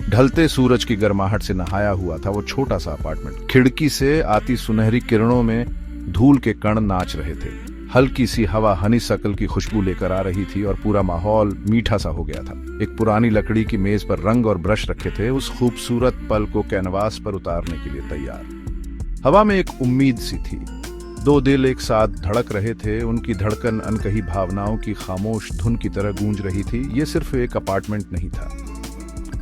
ढलते सूरज की गर्माहट से नहाया हुआ था वो छोटा सा अपार्टमेंट। खिड़की से आती सुनहरी किरणों में धूल के कण नाच रहे थे। हल्की सी हवा हनीसकल की खुशबू लेकर आ रही थी और पूरा माहौल मीठा सा हो गया था। एक पुरानी लकड़ी की मेज पर रंग और ब्रश रखे थे, उस खूबसूरत पल को कैनवास पर उतारने के लिए तैयार। हवा में एक उम्मीद सी थी। दो दिल एक साथ धड़क रहे थे, उनकी धड़कन अनकही भावनाओं की खामोश धुन की तरह गूंज रही थी। ये सिर्फ एक अपार्टमेंट नहीं था,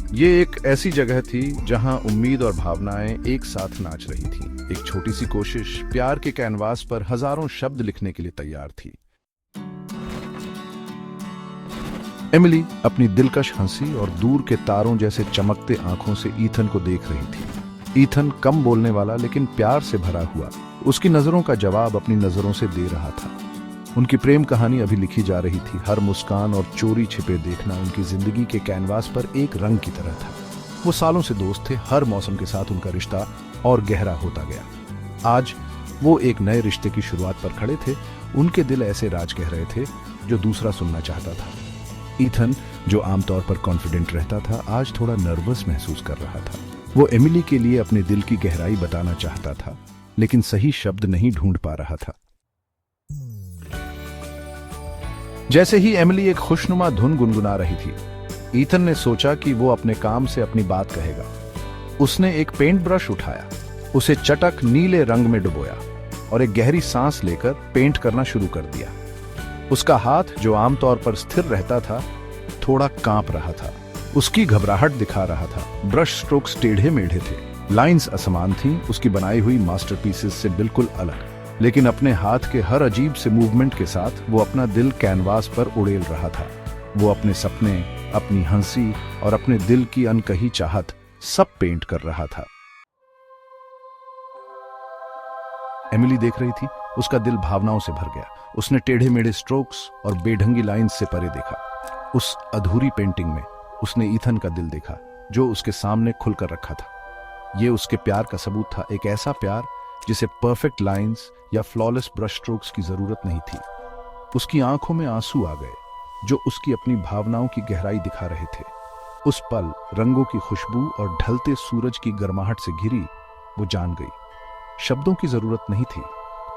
ये एक ऐसी जगह थी जहां उम्मीद और भावनाएं एक साथ नाच रही थी। एक छोटी सी कोशिश प्यार के कैनवास पर हजारों शब्द लिखने के लिए तैयार थी। एमिली अपनी दिलकश हंसी और दूर के तारों जैसे चमकते आंखों से ईथन को देख रही थी। ईथन कम बोलने वाला लेकिन प्यार से भरा हुआ, उसकी नजरों का जवाब अपनी नजरों से दे रहा था। उनकी प्रेम कहानी अभी लिखी जा रही थी। हर मुस्कान और चोरी छिपे देखना उनकी जिंदगी के कैनवास पर एक रंग की तरह था। वो सालों से दोस्त थे, हर मौसम के साथ उनका रिश्ता और गहरा होता गया। आज वो एक नए रिश्ते की शुरुआत पर खड़े थे। उनके दिल ऐसे राज कह रहे थे जो दूसरा सुनना चाहता था। ईथन, जो आमतौर पर कॉन्फिडेंट रहता था, आज थोड़ा नर्वस महसूस कर रहा था। वो एमिली के लिए अपने दिल की गहराई बताना चाहता था, लेकिन सही शब्द नहीं ढूंढ पा रहा था। जैसे ही एमिली एक खुशनुमा धुन गुनगुना रही थी, ईथन ने सोचा कि वो अपने काम से अपनी बात कहेगा। उसने एक पेंट ब्रश उठाया, उसे चटक नीले रंग में डुबोया और एक गहरी सांस लेकर पेंट करना शुरू कर दिया। उसका हाथ, जो आमतौर पर स्थिर रहता था, थोड़ा कांप रहा था। उसकी घबराहट दिखा रहा था। ब्रश स्ट्रोक्स टेढ़े मेढ़े थे, लाइंस असमान थीं, उसकी बनाई हुई मास्टरपीसेस से बिल्कुल अलग। लेकिन अपने हाथ के हर अजीब से मूवमेंट के साथ वो अपना दिल कैनवास पर उड़ेल रहा था। वो अपने सपने, अपनी हंसी और अपने दिल की अनकही चाहत सब पेंट कर रहा था। एमिली देख रही थी, उसका दिल भावनाओं से भर गया। उसने टेढ़े मेढ़े स्ट्रोक्स और बेढंगी लाइंस से परे देखा। उस अधूरी पेंटिंग में उसने ईथन का दिल देखा, जो उसके सामने खुलकर रखा था। ये उसके प्यार का सबूत था, एक ऐसा प्यार जिसे परफेक्ट लाइंस या फ्लॉलेस ब्रश स्ट्रोक्स की जरूरत नहीं थी। उसकी आंखों में आंसू आ गए, जो उसकी अपनी भावनाओं की गहराई दिखा रहे थे। उस पल रंगों की खुशबू और ढलते सूरज की गर्माहट से घिरी वो जान गई, शब्दों की जरूरत नहीं थी,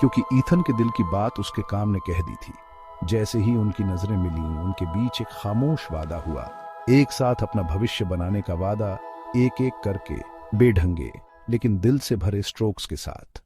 क्योंकि ईथन के दिल की बात उसके काम ने कह दी थी। जैसे ही उनकी नजरें मिली, उनके बीच एक खामोश वादा हुआ, एक साथ अपना भविष्य बनाने का वादा, एक एक करके, बेढंगे लेकिन दिल से भरे स्ट्रोक्स के साथ।